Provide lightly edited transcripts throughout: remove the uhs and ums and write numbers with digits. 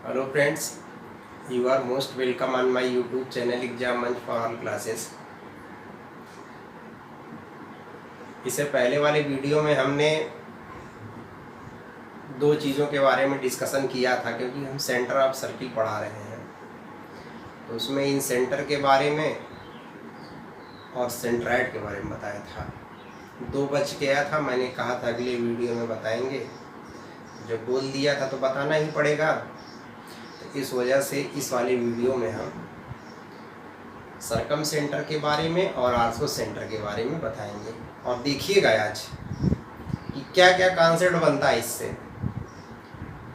Hello friends, you are most welcome on my YouTube channel Exam Munch for all classes। इससे पहले वाले video में हमने दो चीज़ों के बारे में डिस्कशन किया था, क्योंकि हम सेंटर ऑफ सर्किल पढ़ा रहे हैं, तो उसमें इन सेंटर के बारे में और सेंट्राइड के बारे में बताया था। 2 बज गया था, मैंने कहा था अगले वीडियो में बताएंगे। जब बोल दिया था तो बताना ही पड़ेगा, तो इस वजह से इस वाले वीडियो में हम सरकम सेंटर के बारे में और आर्थो सेंटर के बारे में बताएंगे। और देखिएगा आज कि क्या क्या कॉन्सेप्ट बनता है इससे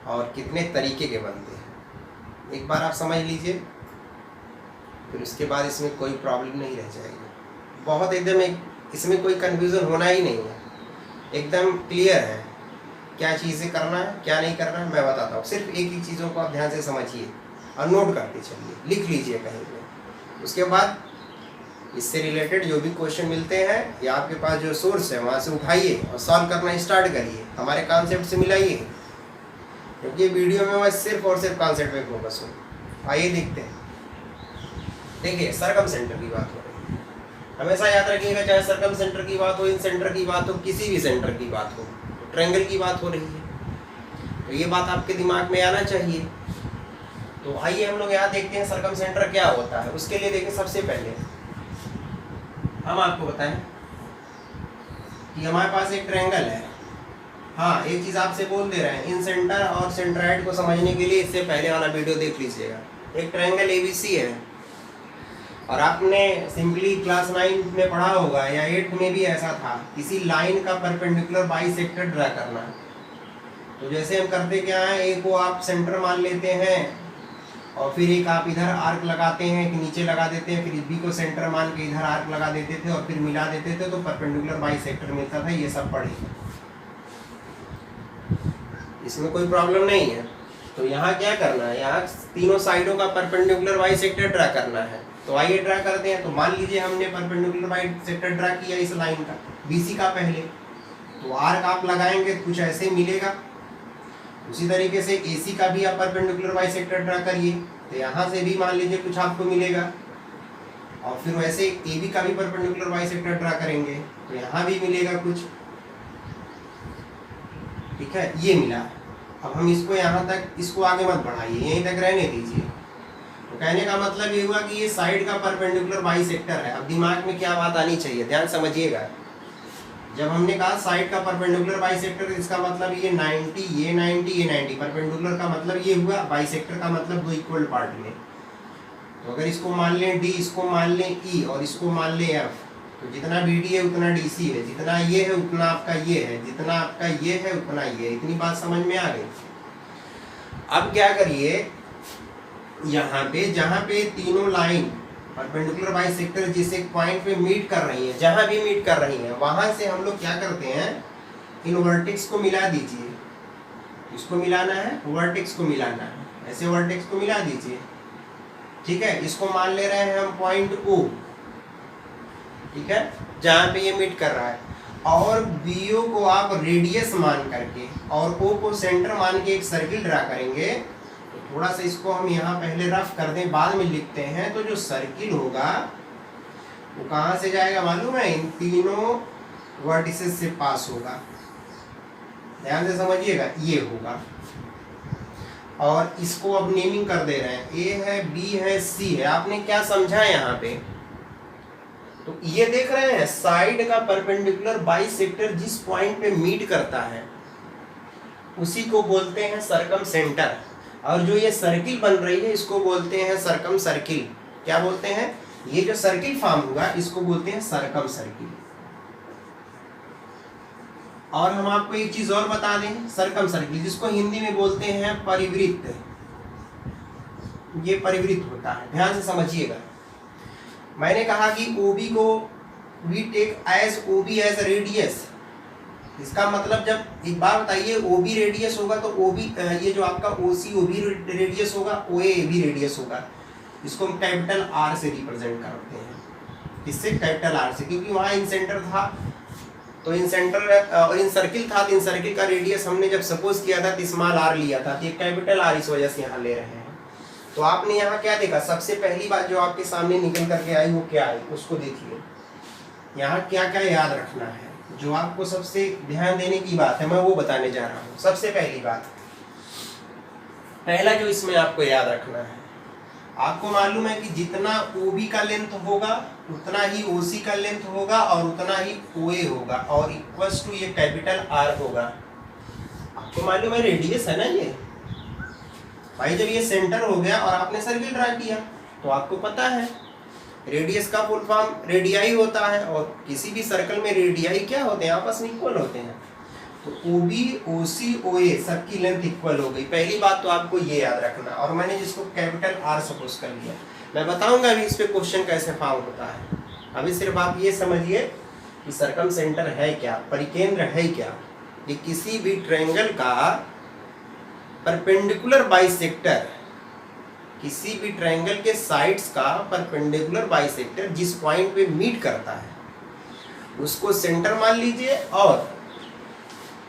और कितने तरीके के बनते हैं। एक बार आप समझ लीजिए, फिर उसके बाद इसमें कोई प्रॉब्लम नहीं रह जाएगी। बहुत एकदम इसमें कोई कन्फ्यूज़न होना ही नहीं है, एकदम क्लियर है क्या चीज़ें करना है क्या नहीं करना है। मैं बताता हूँ, सिर्फ एक ही चीज़ों को आप ध्यान से समझिए और नोट करते चलिए, लिख लीजिए कहीं पे। उसके बाद इससे रिलेटेड जो भी क्वेश्चन मिलते हैं या आपके पास जो सोर्स है वहाँ से उठाइए और सॉल्व करना स्टार्ट करिए, हमारे कॉन्सेप्ट से मिलाइए, क्योंकि वीडियो में मैं सिर्फ और सिर्फ कॉन्सेप्ट पे फोकस हूँ। आइए देखते हैं। देखिए, सरकम सेंटर की बात हो रही है, हमेशा याद रखिएगा, चाहे सरकम सेंटर की बात हो, इन सेंटर की बात हो, किसी भी सेंटर की बात हो, ट्रायंगल की बात हो रही है, तो ये बात आपके दिमाग में आना चाहिए। तो आइए हम लोग यहाँ देखते हैं सरकम सेंटर क्या होता है। उसके लिए देखिए, सबसे पहले हम आपको बताएं कि हमारे पास एक ट्रायंगल है। हाँ, एक चीज़ आपसे बोल दे रहे हैं, इन सेंटर और सेंट्राइड को समझने के लिए इससे पहले वाला वीडियो देख लीजिएगा। एक ट्रायंगल ABC है, और आपने सिंपली क्लास 9 में पढ़ा होगा या 8 में भी ऐसा था, किसी लाइन का परपेंडिकुलर बाइसेक्टर ड्रा करना। तो जैसे हम करते क्या है, एक को आप सेंटर मान लेते हैं और फिर एक आप इधर आर्क लगाते हैं कि नीचे लगा देते हैं, फिर बी को सेंटर मान के इधर आर्क लगा देते थे और फिर मिला देते थे, तो परपेंडिकुलर बाइसेक्टर मिलता था। ये सब पढ़े, इसमें कोई प्रॉब्लम नहीं है। तो यहाँ क्या करना है, यहाँ तीनों साइडों का परपेंडिकुलर बाइसेक्टर ड्रा करना है। तो आइए ड्रा करते हैं। तो मान लीजिए हमने परपेंडिकुलर बाइसेक्टर ड्रा किया इस लाइन का, BC का पहले, तो आर्क आप लगाएंगे कुछ ऐसे मिलेगा। उसी तरीके से AC का भी आप परपेंडिकुलर बाइसेक्टर ड्रा करिए, तो यहाँ से भी मान लीजिए कुछ आपको मिलेगा। और फिर वैसे AB का भी परपेंडिकुलर बाइसेक्टर ड्रा करेंगे, तो यहाँ भी मिलेगा कुछ। ठीक है, ये मिला। अब हम इसको यहाँ तक, इसको आगे मत बढ़ाइए, यहीं तक रहने दीजिए। तो कहने का मतलब ये हुआ कि ये साइड का परपेंडिकुलर बाइसेक्टर है। अब दिमाग में क्या बात आनी चाहिए, ध्यान समझिएगा। जब हमने कहा साइड का परपेंडिकुलर बाइसेक्टर, इसका मतलब ये 90, ये 90, ये 90। परपेंडिकुलर का मतलब ये हुआ, बाइसेक्टर का मतलब 2 इक्वल पार्ट में। तो अगर इसको मान लें D, इसको मान लें E और इसको मान लें F, तो जितना BD है उतना DC है, जितना ये है उतना आपका ये है, जितना आपका ये है उतना ये है। इतनी बात समझ में आ गई। अब क्या करिए, यहाँ पे जहाँ पे तीनों लाइन परपेंडिकुलर बाइसेक्टर जिस एक पॉइंट पे मीट कर रही है, जहाँ भी मीट कर रही है वहाँ से हम लोग क्या करते हैं, इन वर्टेक्स को मिला दीजिए। इसको मिलाना है, वर्टेक्स को मिलाना है, ऐसे वर्टेक्स को मिला दीजिए। ठीक है, इसको मान ले रहे हैं हम पॉइंट O, ठीक है, जहाँ पे ये मीट कर रहा है। और BO को आप रेडियस मान करके और O को सेंटर मान के एक सर्किल ड्रा करेंगे। थोड़ा सा इसको हम यहाँ पहले रफ कर दें, बाद में लिखते हैं। तो जो सर्किल होगा वो कहाँ से जाएगा मालूम है, इन तीनों वर्टिसेस से पास होगा। ध्यान से समझिएगा, ये होगा। और इसको अब नेमिंग कर दे रहे हैं, A है, B है, C है। आपने क्या समझा यहाँ पे, तो ये देख रहे हैं साइड का परपेंडिकुलर बाइसेक्टर जिस पॉइंट पे मीट करता है उसी को बोलते हैं सरकम सेंटर। और जो ये सर्किल बन रही है इसको बोलते हैं सरकम सर्किल। क्या बोलते हैं, ये जो सर्किल फॉर्म होगा इसको बोलते हैं सरकम सर्किल। और हम आपको एक चीज और बता दें, सरकम सर्किल जिसको हिंदी में बोलते हैं परिवृत्त, ये परिवृत्त होता है। ध्यान से समझिएगा, मैंने कहा कि OB को we take as OB as radius. इसका मतलब, जब एक बार बताइए, OB रेडियस होगा तो OB, ये जो आपका OC OB रेडियस होगा, OA AB रेडियस होगा। इसको हम कैपिटल R से रिप्रेजेंट करते हैं। इससे कैपिटल R से, क्योंकि वहाँ इन सेंटर था तो इन सेंटर और इन सर्किल था, तो इन सर्किल का रेडियस हमने जब सपोज किया था तो स्मॉल आर लिया था, तो ये कैपिटल आर इस वजह से यहाँ ले रहे हैं। तो आपने यहाँ क्या देखा, सबसे पहली बात जो आपके सामने निकल करके आई वो क्या आई, उसको देखिए। यहाँ क्या क्या याद रखना है, जो आपको सबसे ध्यान देने की बात है मैं वो बताने जा रहा हूँ। सबसे पहली बात, पहला जो इसमें आपको याद रखना है, आपको मालूम है कि जितना OB का लेंथ होगा उतना ही OC का लेंथ होगा और उतना ही OA होगा और इक्वल्स टू ये कैपिटल R होगा। आपको मालूम है रेडियस है ना ये भाई, जब ये सेंटर हो गया और आपने सर्किल ड्रा किया तो आपको पता है रेडियस का फुल फॉर्म रेडियाई होता है, और किसी भी सर्कल में रेडियाई क्या होते हैं, आपस में इक्वल होते हैं। तो OB OC OA सबकी लेंथ इक्वल हो गई। पहली बात तो आपको ये याद रखना, और मैंने जिसको कैपिटल R सपोज कर लिया, मैं बताऊंगा अभी इस पे क्वेश्चन कैसे फॉर्म होता है। अभी सिर्फ आप ये समझिए कि सर्कम सेंटर है क्या, परिकेंद्र है क्या। ये किसी भी ट्रायंगल का परपेंडिकुलर बाइसेक्टर, किसी भी ट्रायंगल के साइड्स का परपेंडिकुलर बाइसेक्टर जिस पॉइंट पे मीट करता है उसको सेंटर मान लीजिए,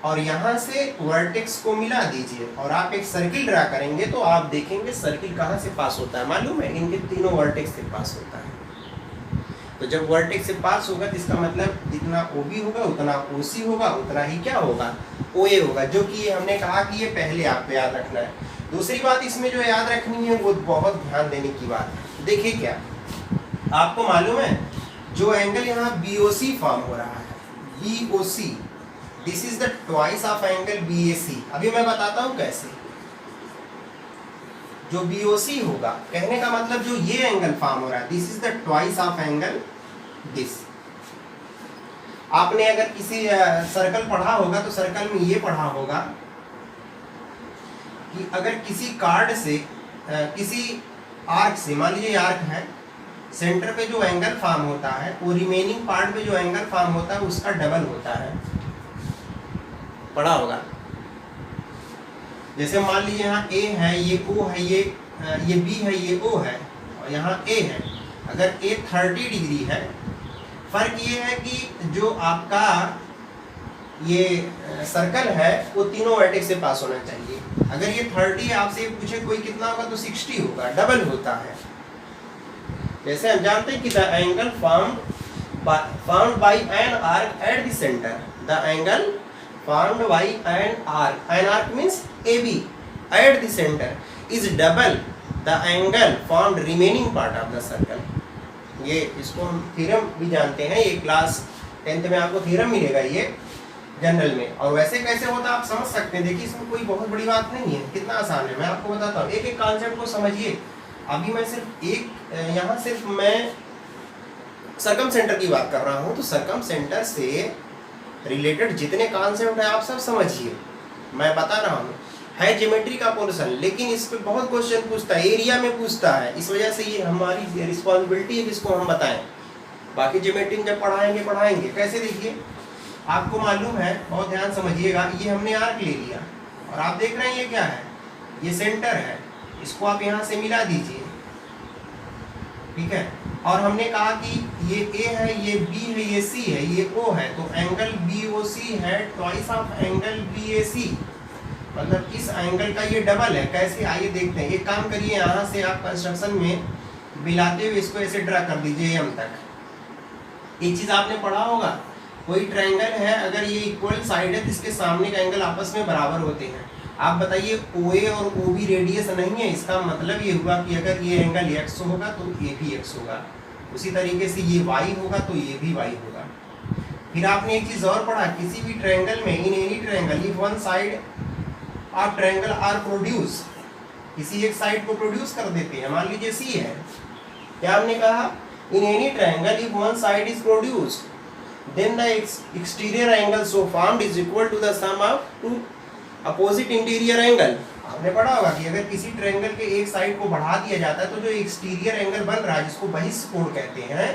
और यहाँ से वर्टेक्स को मिला दीजिए और आप एक सर्किल ड्रा करेंगे तो आप देखेंगे सर्किल कहाँ से पास होता है, मालूम है, इनके तीनों वर्टेक्स से पास होता है। तो जब वर्टेक्स से पास होगा तो इसका मतलब जितना OB होगा उतना OC होगा उतना ही क्या होगा, OA होगा, जो कि हमने कहा कि ये पहले आपको याद रखना है। दूसरी बात इसमें जो याद रखनी है वो बहुत ध्यान देने की बात है। देखिए क्या आपको मालूम है, जो एंगल यहाँ BOC फॉर्म हो रहा है, BOC, this is the twice of angle BAC। अभी मैं बताता हूँ कैसे। जो BOC होगा, कहने का मतलब जो ये एंगल फॉर्म हो रहा है, this is the twice of angle this. आपने अगर किसी सर्कल पढ़ा होगा तो सर्कल में ये पढ़ा होगा कि अगर किसी कार्ड से किसी आर्क से, मान लीजिए आर्क है, सेंटर पे जो एंगल फॉर्म होता है वो रिमेनिंग पार्ट पे जो एंगल फॉर्म होता है उसका डबल होता है, पढ़ा होगा। जैसे मान लीजिए यहाँ A है, ये O है, ये B है, ये O है, और यहाँ A है। अगर A 30 डिग्री है, फर्क ये है कि जो आपका ये सर्कल है वो तीनों वर्टेक्स से पास होना चाहिए। अगर ये 30 है, आपसे पूछे कोई कितना होगा तो 60 होगा, डबल होता है। जैसे हम जानते हैं कि the angle found by an arc at the centre, the angle found by an arc means AB at the center is double the angle formed remaining part of the circle। ये इसको हम थ्योरम भी जानते हैं, ये class 10th में आपको theorem मिलेगा ये जनरल में। और वैसे कैसे होता है आप समझ सकते हैं। देखिए इसमें कोई बहुत बड़ी बात नहीं है, कितना आसान है, मैं आपको बताता हूँ। एक एक कॉन्सेप्ट को समझिए। अभी मैं सिर्फ यहाँ सिर्फ मैं सर्कम सेंटर की बात कर रहा हूँ, तो सर्कम सेंटर से रिलेटेड जितने कॉन्सेप्ट है आप सब समझिए। मैं बता रहा हूँ है ज्योमेट्री का पोर्शन, लेकिन इस पे बहुत क्वेश्चन पूछता है, एरिया में पूछता है, इस वजह से ये हमारी रिस्पॉन्सिबिलिटी है कि इसको हम बताएं। बाकी ज्योमेट्री जब पढ़ाएंगे कैसे, देखिए आपको मालूम है, बहुत ध्यान समझिएगा। ये हमने आर्क ले लिया और आप देख रहे हैं ये क्या है, ये सेंटर है, इसको आप यहाँ से मिला दीजिए, ठीक है। और हमने कहा कि ये A है, ये B है, ये C है, ये O है, तो एंगल BOC है ट्वाइस ऑफ एंगल BAC, मतलब इस एंगल का ये डबल है। कैसे, आइए देखते हैं। एक काम करिए, यहाँ से आप कंस्ट्रक्शन में मिलाते हुए इसको ऐसे ड्रा कर दीजिए M तक। एक चीज़ आपने पढ़ा होगा, कोई ट्रायंगल है, अगर ये इक्वल साइड है तो इसके सामने का एंगल आपस में बराबर होते हैं। आप बताइए OA और OB रेडियस नहीं है, इसका मतलब ये हुआ कि अगर ये एंगल x होगा तो ये भी x होगा, उसी तरीके से ये y होगा तो ये भी y होगा। फिर आपने एक चीज़ और पढ़ा, किसी भी ट्रायंगल में, in any triangle if one side of triangle are produce, किसी एक साइड को प्रोड्यूस कर देते हैं, मान लीजिए C है, क्या हमने कहा, in any triangle if one side is produced then the exterior angle so formed is equal to the sum of two opposite interior angle. आपने पढ़ा होगा कि अगर किसी ट्रायंगल के एक साइड को बढ़ा दिया जाता है तो जो एक्सटीरियर एंगल बन रहा है, जिसको बहिष्कोण कहते हैं,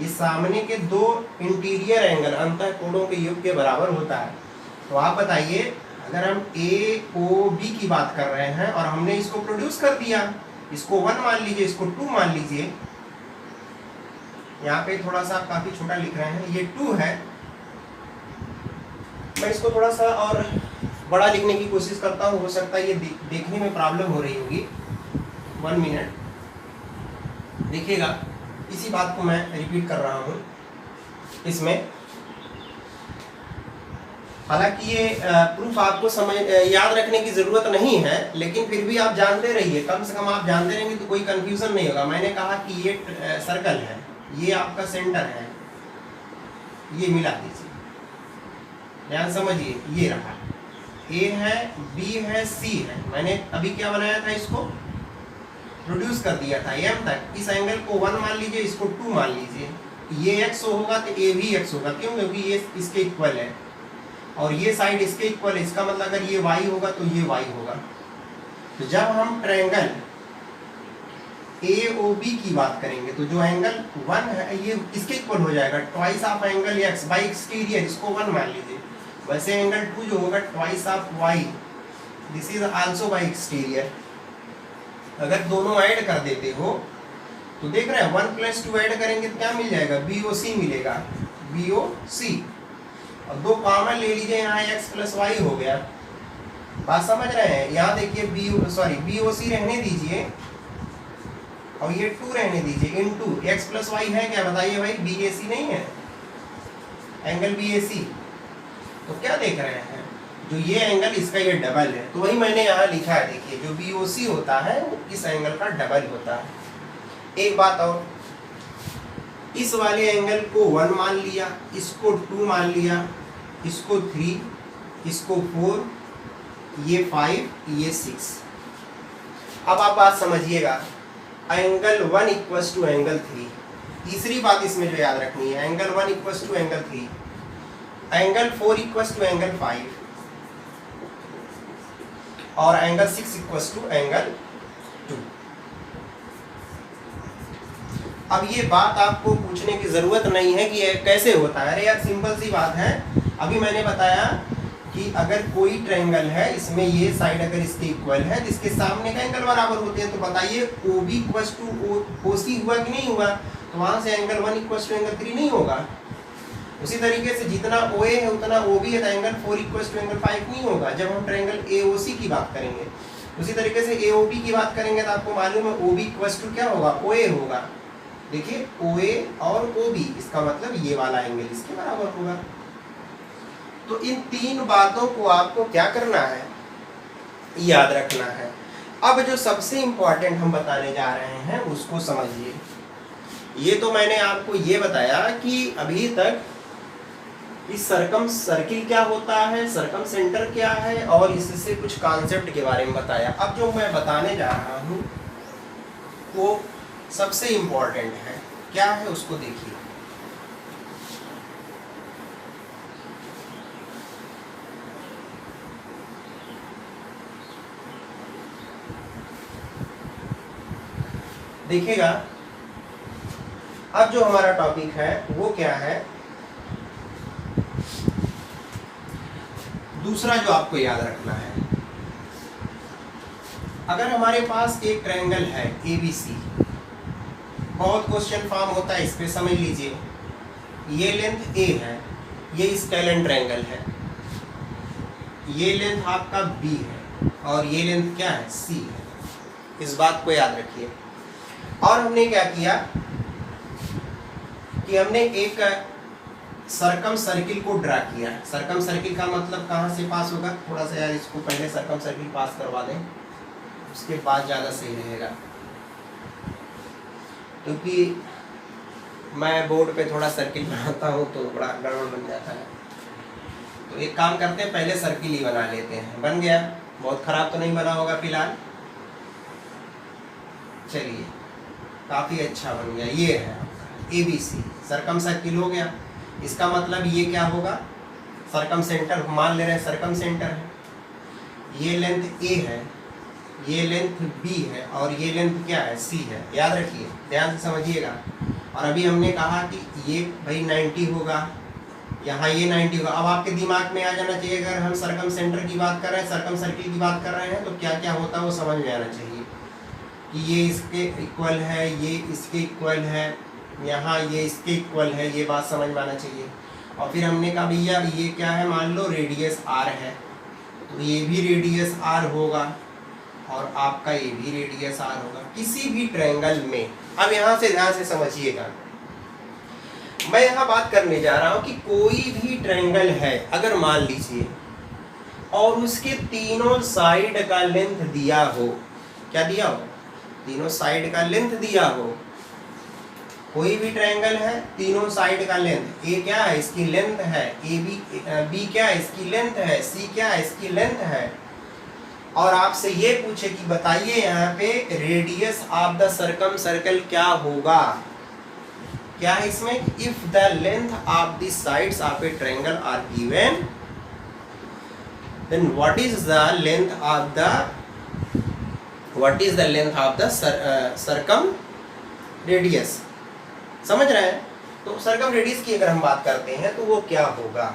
ये सामने के दो इंटीरियर एंगल अंतः कोणों के योग के बराबर होता है। तो आप बताइए, अगर हम AOB की बात कर रहे हैं और हमने इसको प्रोड्यूस कर दिया, इसको 1 मान लीजिए, इसको 2 मान लीजिए, यहाँ पे थोड़ा सा काफी छोटा लिख रहे हैं, ये 2 है, मैं इसको थोड़ा सा और बड़ा लिखने की कोशिश करता हूँ, हो सकता है ये देखने में प्रॉब्लम हो रही होगी। 1 मिनट देखिएगा, इसी बात को मैं रिपीट कर रहा हूँ इसमें। हालांकि ये प्रूफ आपको समझ याद रखने की ज़रूरत नहीं है, लेकिन फिर भी आप जानते रहिए, कम से कम आप जानते रहेंगे तो कोई कंफ्यूजन नहीं होगा। मैंने कहा कि ये सर्कल है, ये आपका सेंटर है, ये मिला दीजिए, ध्यान समझिए, ये रहा, ए है, बी है, सी है। मैंने अभी क्या बनाया था, इसको प्रोड्यूस कर दिया था एम तक। इस एंगल को 1 मान लीजिए, इसको 2 मान लीजिए। ये x होगा तो ए भी x होगा, क्यों? क्योंकि ये इसके इक्वल है और ये साइड इसके इक्वल है। इसका मतलब अगर ये y होगा तो ये y होगा। तो जब हम ट्रायंगल AOB की बात करेंगे तो जो एंगल 1 है ये इसके इक्वल हो जाएगा, twice of angle x by exterior, इसको 1 मान लीजिए। वैसे एंगल 2 जो होगा twice of y, this is also by exterior. अगर दोनों ऐड कर देते हो तो देख रहे हैं 1 + 2 ऐड करेंगे तो क्या मिल जाएगा, BOC मिलेगा, BOC। और 2 कॉमन ले लीजिए, यहाँ x + y हो गया। बात समझ रहे हैं? यहाँ देखिए BOC रहने दीजिए और ये 2 रहने दीजिए, इनटू x + y है क्या, बताइए भाई, BAC नहीं है, एंगल BAC। तो क्या देख रहे हैं, जो ये एंगल इसका ये डबल है। तो वही मैंने यहाँ लिखा है, देखिए जो BOC होता है वो इस एंगल का डबल होता है। एक बात और, इस वाले एंगल को 1 मान लिया, इसको 2 मान लिया, इसको 3, इसको 4, ये 5, ये 6। अब आप बात समझिएगा, एंगल 1 = एंगल 3। तीसरी बात इसमें जो याद रखनी है, एंगल 1 = एंगल 3, एंगल 4 = एंगल 5 और एंगल 6 = एंगल 2। अब ये बात आपको पूछने की जरूरत नहीं है कि ये कैसे होता है, अरे यार सिंपल सी बात है। अभी मैंने बताया कि अगर कोई ट्रायंगल है, इसमें ये साइड अगर इसके इक्वल है तो इसके सामने का एंगल बराबर होते हैं। तो बताइए OB = OC हुआ कि नहीं हुआ? तो वहां से एंगल 1 = एंगल 3 नहीं होगा। उसी तरीके से जितना OA है उतना OB है, तो एंगल 4 = एंगल 5 नहीं होगा जब हम ट्रायंगल AOC की बात करेंगे। उसी तरीके से AOB की बात करेंगे तो आपको मालूम है OB = क्या होगा, OA होगा। देखिए OA और OB, इसका मतलब ये वाला एंगल इसके बराबर होगा। तो इन 3 बातों को आपको क्या करना है, याद रखना है। अब जो सबसे इंपॉर्टेंट हम बताने जा रहे हैं उसको समझिए। ये तो मैंने आपको ये बताया कि अभी तक इस सर्कम सर्किल क्या होता है, सर्कम सेंटर क्या है, और इससे कुछ कॉन्सेप्ट के बारे में बताया। अब जो मैं बताने जा रहा हूँ वो सबसे इम्पोर्टेंट है, क्या है उसको देखिए। देखिएगा, अब जो हमारा टॉपिक है वो क्या है, दूसरा जो आपको याद रखना है, अगर हमारे पास एक ट्रायंगल है ABC, बहुत क्वेश्चन फॉर्म होता है, इस पे समझ लीजिए। ये लेंथ A है, ये स्केलेन ट्रायंगल है, ये लेंथ आपका B है और ये लेंथ क्या है, C है। इस बात को याद रखिए। और हमने क्या किया कि हमने एक सर्कम सर्किल को ड्रा किया। सर्कम सर्किल का मतलब कहाँ से पास होगा, थोड़ा सा यार इसको पहले सर्कम सर्किल पास करवा दें, उसके बाद ज़्यादा सही रहेगा, क्योंकि मैं बोर्ड पे थोड़ा सर्किल बनाता हूँ तो बड़ा गड़बड़ बन जाता है। तो एक काम करते हैं, पहले सर्किल ही बना लेते हैं। बन गया, बहुत ख़राब तो नहीं बना होगा फिलहाल, चलिए काफ़ी अच्छा बन गया। ये है ABC, सर्कम सर्किल हो गया। इसका मतलब ये क्या होगा, सर्कम सेंटर मान ले रहे हैं, सर्कम सेंटर है। ये लेंथ A है, ये लेंथ B है और ये लेंथ क्या है, C है। याद रखिए, ध्यान से समझिएगा। और अभी हमने कहा कि ये भाई 90 होगा, यहाँ ये 90 होगा। अब आपके दिमाग में आ जाना चाहिए, अगर हम सर्कम सेंटर की बात कर रहे हैं, सर्कम सर्किल की बात कर रहे हैं, तो क्या क्या होता है वो समझ में आना चाहिए कि ये इसके इक्वल है, ये इसके इक्वल है, यहाँ ये इसके इक्वल है, ये बात समझ में आना चाहिए। और फिर हमने कहा भैया ये क्या है, मान लो रेडियस आर है, तो ये भी रेडियस आर होगा और आपका ये भी रेडियस आर होगा किसी भी ट्रायंगल में। अब यहाँ से ध्यान से समझिएगा, मैं यहाँ बात करने जा रहा हूँ कि कोई भी ट्रायंगल है, अगर मान लीजिए और उसके तीनों साइड का लेंथ दिया हो, क्या दिया हो, तीनों साइड का लेंथ दिया हो, कोई भी ट्रायंगल है तीनों साइड का लेंथ, ए क्या है इसकी लेंथ है, ए बी क्या है इसकी लेंथ है, सी क्या है इसकी लेंथ है, और आपसे ये पूछे कि बताइए यहाँ पे radius of the circum circle क्या होगा, क्या है इसमें, if the length of the sides of a triangle are given then what is the length of the circum radius, समझ रहे हैं। तो सर्कम रेडियस की अगर हम बात करते हैं तो वो क्या होगा,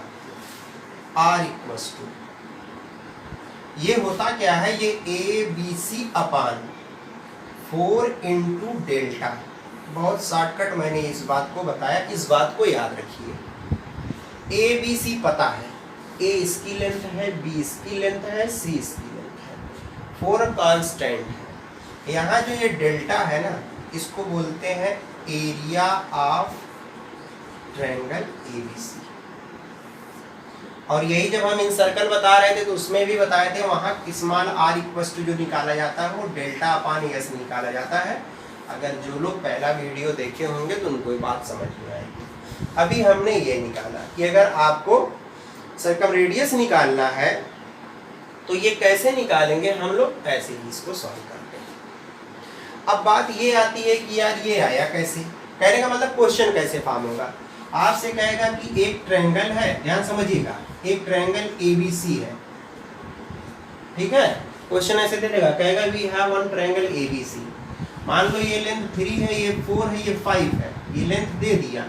r इक्वल्स टू, ये होता क्या है, ये A B C upon 4 into delta. बहुत शॉर्टकट मैंने इस बात को बताया, इस बात को याद रखिए। ए बी सी पता है, ए इसकी लेंथ है, बी इसकी लेंथ है, सी इसकी लेंथ है, 4 कांस्टेंट है। यहाँ जो ये डेल्टा है ना, इसको बोलते हैं एरिया ऑफ ट्रायंगल एबीसी। और यही जब हम इन सर्कल बता रहे थे तो उसमें भी बताए थे, वहाँ स्मॉल आर इक्वल्स टू जो निकाला जाता है वो डेल्टा अपान एस निकाला जाता है। अगर जो लोग पहला वीडियो देखे होंगे तो उनको ये बात समझ में आएगी। अभी हमने ये निकाला कि अगर आपको सर्कम रेडियस निकालना है तो ये कैसे निकालेंगे हम लोग, ऐसे ही इसको सॉल्व करते हैं। अब बात ये आती है कि यार ये आया कैसे, कहने का मतलब क्वेश्चन कैसे फॉर्म होगा। आपसे कहेगा कि एक ट्रायंगल है, ध्यान समझिएगा, एक ट्रायंगल एबीसी है, ठीक है। क्वेश्चन ऐसे दे देगा, कहेगा we have one triangle ABC, मान लो ये लेंथ 3 है, ये 4 है, ये 5 है, ये लेंथ दे दिया।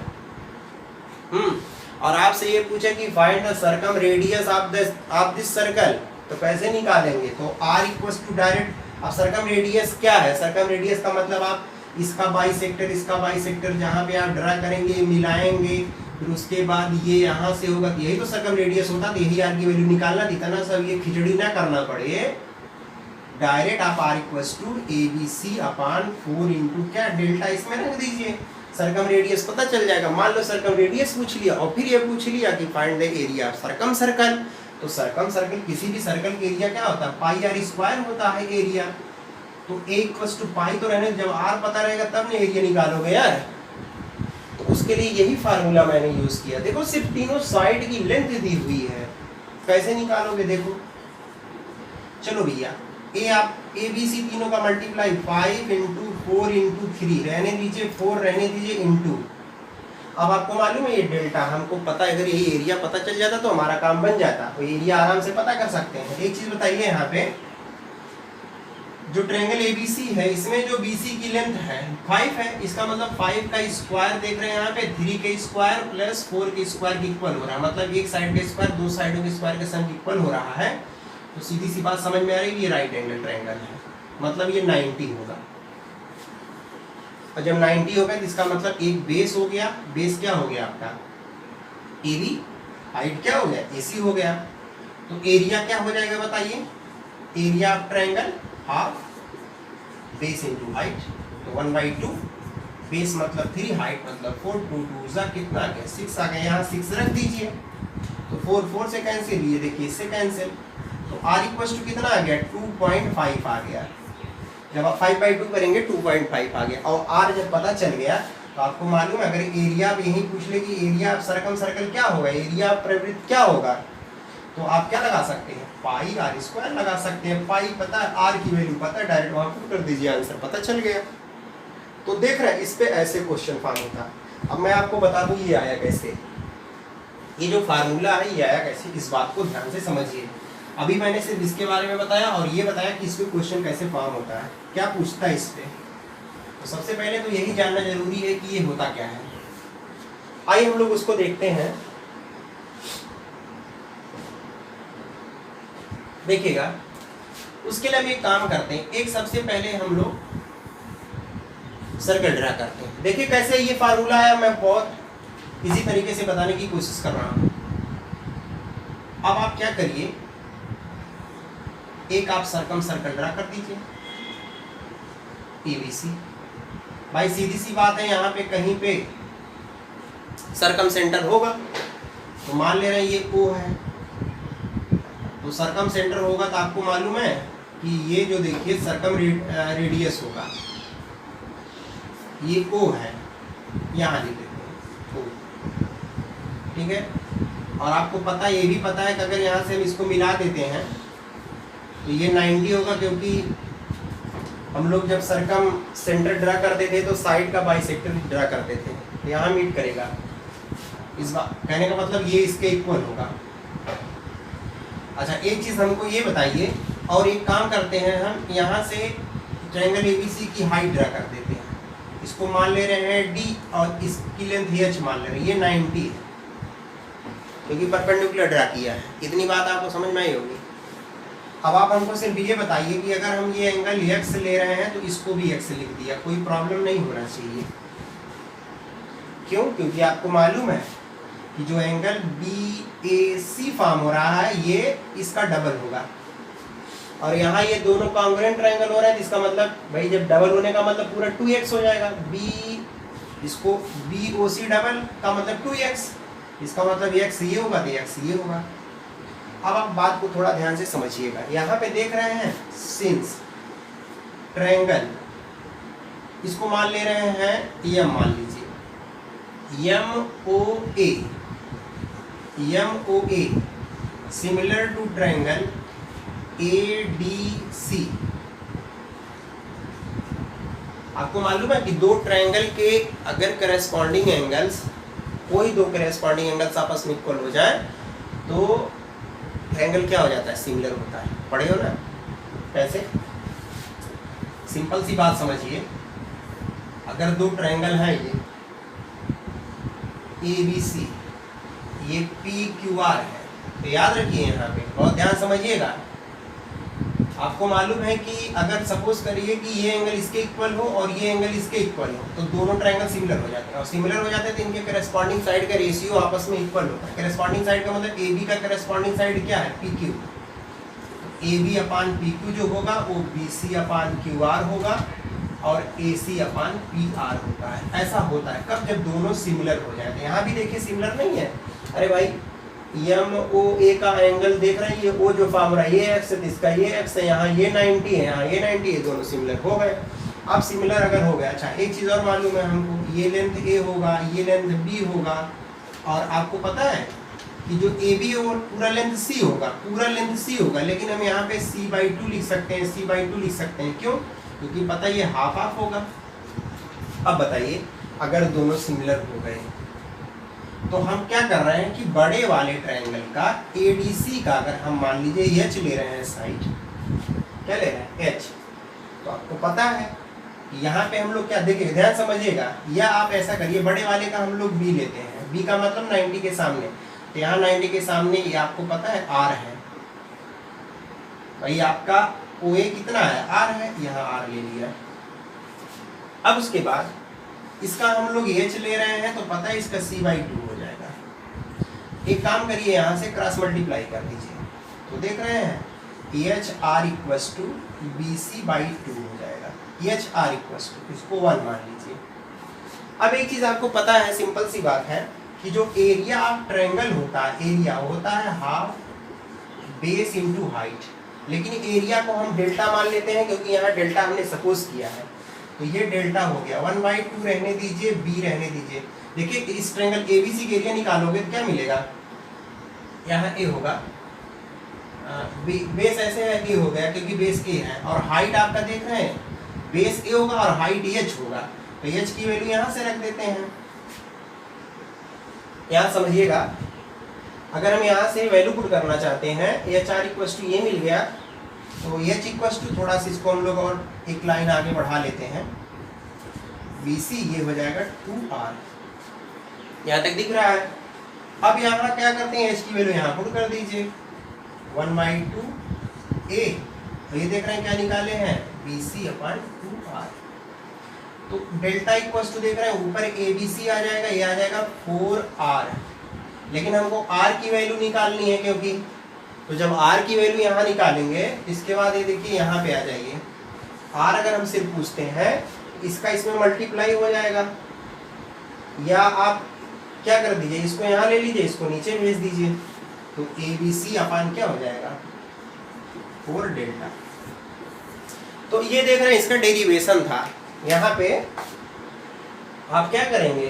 और आपसे ये पूछे कि find the circum radius of this circle, तो कैसे निकालेंगे, तो r इक्वल्स टू डायरेक्ट। अब सर्कम रेडियस क्या है, सर्कम रेडियस का मतलब आप इसका बाइसेक्टर, इसका बाइसेक्टर जहाँ पे आप ड्रा करेंगे, मिलाएंगे, फिर उसके बाद ये यहाँ से होगा, यही तो सर्कम रेडियस होता। तो यही r की वैल्यू निकालना थी ना, सब ये खिचड़ी ना करना पड़े, डायरेक्ट आप r equals to ABC upon 4 into क्या डेल्टा इसमें रख दीजिए, सर्कम रेडियस पता चल जाएगा। मान लो सर्कम रेडियस पूछ लिया और फिर ये पूछ लिया कि find the area of circum circle, तो सर्कम सर्कल किसी भी सर्कल के एरिया क्या होता है, पाई आर स्क्वायर होता है एरिया। तो a इक्वल्स टू पाई तो रहने, जब r पता रहेगा तब ना एरिया निकालोगे यार। तो उसके लिए यही फार्मूला मैंने यूज किया। देखो सिर्फ तीनों साइड की लेंथ दी हुई है, कैसे निकालोगे देखो। चलो भैया ए आप ए बी सी तीनों का मल्टीप्लाई 5 इंटू 4 इंटू 3 रहने दीजिए, 4 रहने दीजिए इंटू। अब आपको मालूम है ये डेल्टा, हमको पता है, अगर यही एरिया पता चल जाता तो हमारा काम बन जाता, तो एरिया आराम से पता कर सकते हैं। एक चीज बताइए, यहाँ पे जो ट्रायंगल एबीसी है इसमें जो बीसी की लेंथ है 5 है, इसका मतलब 5 का स्क्वायर देख रहे हैं यहाँ पे, 3 के स्क्वायर प्लस 4 के स्क्वायर के इक्वल हो रहा है, मतलब एक साइड के स्क्वायर दो साइडों के स्क्वायर के सम इक्वल हो रहा है। तो सीधी सी बात समझ में आ रही है, ये राइट एंगल ट्रायंगल है, मतलब ये 90 होगा। और जब 90 होगा तो इसका मतलब एक बेस हो गया, बेस क्या हो गया आपका AB, हाइट क्या हो गया AC हो गया। तो एरिया क्या हो जाएगा बताइए, area of triangle half base into height, तो 1/2, बेस मतलब 3, हाइट मतलब 4, 2 2 जा कितना आ गया 6 आ गया, यहाँ 6 रख दीजिए। तो 4 4 से कैंसिल, ये देखिए इससे कैंसिल, तो r इक्वल्स टू कितना आ गया 2.5 आ गया। जब आप 5/2 करेंगे 2.5 आ गया। और r जब पता चल गया तो आपको मालूम है, अगर एरिया भी यही पूछ ले कि एरिया ऑफ सर्कम सर्कल क्या होगा, एरिया ऑफ परिवृत्त क्या होगा, तो आप क्या लगा सकते हैं, पाई आर स्क्वायर लगा सकते हैं। पाई पता है, आर की वैल्यू पता है, डायरेक्ट वहां पुट कर दीजिए, आंसर पता चल गया। तो देख रहे हैं इस पे ऐसे क्वेश्चन फॉर्म होता। अब मैं आपको बता दूं ये आया कैसे, ये जो फार्मूला है ये आया कैसे, इस बात को ध्यान से समझिए। अभी मैंने सिर्फ इसके बारे में बताया और ये बताया कि इस पे क्वेश्चन कैसे फॉर्म होता है, क्या पूछता है इस पे। तो सबसे पहले तो यही जानना जरूरी है कि ये होता क्या है। आइए हम लोग उसको देखते हैं। देखिएगा, उसके लिए हम एक काम करते हैं, एक सबसे पहले हम लोग सर्कल ड्रा करते हैं। देखिए कैसे ये फार्मूला है, मैं बहुत इसी तरीके से बताने की कोशिश कर रहा हूँ। अब आप क्या करिए, एक आप सर्कम सर्कल ड्रा कर दीजिए ABC। भाई सीधी सी बात है, यहाँ पे कहीं पे सर्कम सेंटर होगा, तो मान ले रहे हैं ये O है, तो सर्कम सेंटर होगा तो आपको मालूम है कि ये जो देखिए सर्कम रेडियस होगा, ये O है, यहाँ लिख देते हैं O, ठीक है। और आपको पता, ये भी पता है कि अगर यहाँ से हम इसको मिला देते हैं तो ये 90 होगा, क्योंकि हम लोग जब सर्कम सेंटर ड्रा करते थे तो साइड का बाइसेक्टर ड्रा करते थे, तो यहाँ मीट करेगा। इस बात कहने का मतलब ये इसके इक्वल होगा। अच्छा, एक चीज़ हमको ये बताइए, और एक काम करते हैं, हम यहाँ से ट्रायंगल ABC की हाइट ड्रा कर देते हैं। इसको मान ले रहे हैं D और इसकी लेंथ H मान ले रहे हैं, ये 90 है क्योंकि परपेंडिकुलर ड्रा किया है। इतनी बात आपको समझ में आई होगी। अब आप हमको सिर्फ ये बताइए कि अगर हम ये एंगल X ले रहे हैं तो इसको भी X लिख दिया, कोई प्रॉब्लम नहीं होना चाहिए। क्यों? क्योंकि आपको मालूम है कि जो एंगल BAC फॉर्म हो रहा है ये इसका डबल होगा, और यहाँ ये दोनों कॉन्ग्रुएंट ट्रायंगल हो रहा है, तो इसका मतलब भाई जब डबल होने का मतलब पूरा 2x हो जाएगा। इसको BOC डबल का मतलब 2x, इसका मतलब x ये होगा तो x ये होगा। अब आप बात को थोड़ा ध्यान से समझिएगा। यहाँ पे देख रहे हैं सिंस ट्रायंगल, इसको मान ले रहे हैं M, मान लीजिए MOA similar to triangle ADC। आपको मालूम है कि दो ट्रायंगल के अगर करस्पॉन्डिंग एंगल्स, कोई दो करस्पॉन्डिंग एंगल्स आपस में इक्वल हो जाए तो एंगल क्या हो जाता है? सिमिलर होता है। पढ़े हो ना कैसे? सिंपल सी बात समझिए, अगर दो ट्रायंगल हैं, ये ABC, ये PQR है, तो याद रखिए यहाँ पे बहुत ध्यान समझिएगा। आपको मालूम है कि अगर सपोज करिए कि ये एंगल इसके इक्वल हो और ये एंगल इसके इक्वल हो, तो दोनों ट्रायंगल सिमिलर हो जाते हैं, और सिमिलर हो जाते हैं तो इनके करस्पॉन्डिंग साइड का रेशियो आपस में इक्वल होता है। करस्पॉन्डिंग साइड का मतलब AB का करस्पॉन्डिंग साइड क्या है? PQ। AB अपान PQ जो होगा वो BC अपान QR होगा, और AC अपान PR होता है। ऐसा होता है कब? जब दोनों सिमिलर हो जाते हैं। यहाँ भी देखिए सिमिलर नहीं है। अरे भाई MOA का एंगल देख रहे हैं, ये O जो फॉर्म रहा है ये x है, इसका ये x है, यहाँ ये 90 है, यहाँ ये 90 है, दोनों सिमिलर हो गए। अब सिमिलर अगर हो गया, अच्छा एक चीज़ और मालूम है हमको, ये लेंथ A होगा, ये लेंथ B होगा, और आपको पता है कि जो AB है वो पूरा लेंथ C होगा, पूरा लेंथ C होगा, लेकिन हम यहाँ पे C/2 लिख सकते हैं, C/2 लिख सकते हैं। क्यों? क्योंकि पता है ये हाफ हाफ होगा। अब बताइए, अगर दोनों सिमिलर हो गए तो हम क्या कर रहे हैं कि बड़े वाले ट्रायंगल का ADC का अगर हम मान लीजिए H ले रहे हैं, साइड क्या ले रहे हैं? H, तो आपको पता है कि यहाँ पे हम लोग क्या, देखिए ध्यान समझिएगा, या आप ऐसा करिए, बड़े वाले का हम लोग B लेते हैं, B का मतलब 90 के सामने, तो यहाँ 90 के सामने ये आपको पता है R है, भाई आपका OA कितना है? R है, यहाँ R ले लिया। अब उसके बाद इसका हम लोग H ले रहे हैं, तो पता है इसका C/2 हो जाएगा। एक काम करिए, यहाँ से क्रॉस मल्टीप्लाई कर दीजिए, तो देख रहे हैं HR इक्वस टू BC/2 हो जाएगा। HR इक्वस टू, इसको 1 मान लीजिए। अब एक चीज़ आपको पता है, सिंपल सी बात है कि जो एरिया ऑफ ट्रायंगल होता है, एरिया होता है हाफ बेस इंटू हाइट, लेकिन एरिया को हम डेल्टा मान लेते हैं क्योंकि यहाँ डेल्टा हमने सपोज किया है, तो ये डेल्टा हो गया। 1/2 रहने दीजिए, B रहने दीजिए। देखिए इस ट्रायंगल ABC के एरिया निकालोगे तो क्या मिलेगा? यहाँ A होगा, बेस ऐसे है A हो गया क्योंकि बेस A है, और हाइट आपका देख रहे हैं बेस A होगा और हाइट H होगा, तो H की वैल्यू यहाँ से रख देते हैं। यहाँ समझिएगा, अगर हम यहाँ से वैल्यू पुट करना चाहते हैं, HR इक्वस टू ये मिल गया, तो H इक्वस टू थोड़ा सा इसको हम लोग और एक लाइन आगे बढ़ा लेते हैं, BC ये हो जाएगा 2R, यहाँ तक दिख रहा है। अब यहाँ क्या करते हैं, H की वैल्यू यहाँ पुट कर दीजिए, 1/2 A, तो ये देख रहे हैं क्या निकाले हैं, BC/2R। तो डेल्टा इक्वल टू देख रहे हैं ऊपर ABC आ जाएगा, ये आ जाएगा 4R, लेकिन हमको R की वैल्यू निकालनी है क्योंकि, तो जब R की वैल्यू यहाँ निकालेंगे इसके बाद ये देखिए यहाँ पे आ जाइए, R अगर हम सिर्फ पूछते हैं इसका इसमें मल्टीप्लाई हो जाएगा, या आप क्या कर दीजिए इसको यहाँ ले लीजिए, इसको नीचे भेज दीजिए, तो ABC अपान क्या हो जाएगा 4 डेल्टा। तो ये देख रहे हैं इसका डेरिवेशन था, यहाँ पे आप क्या करेंगे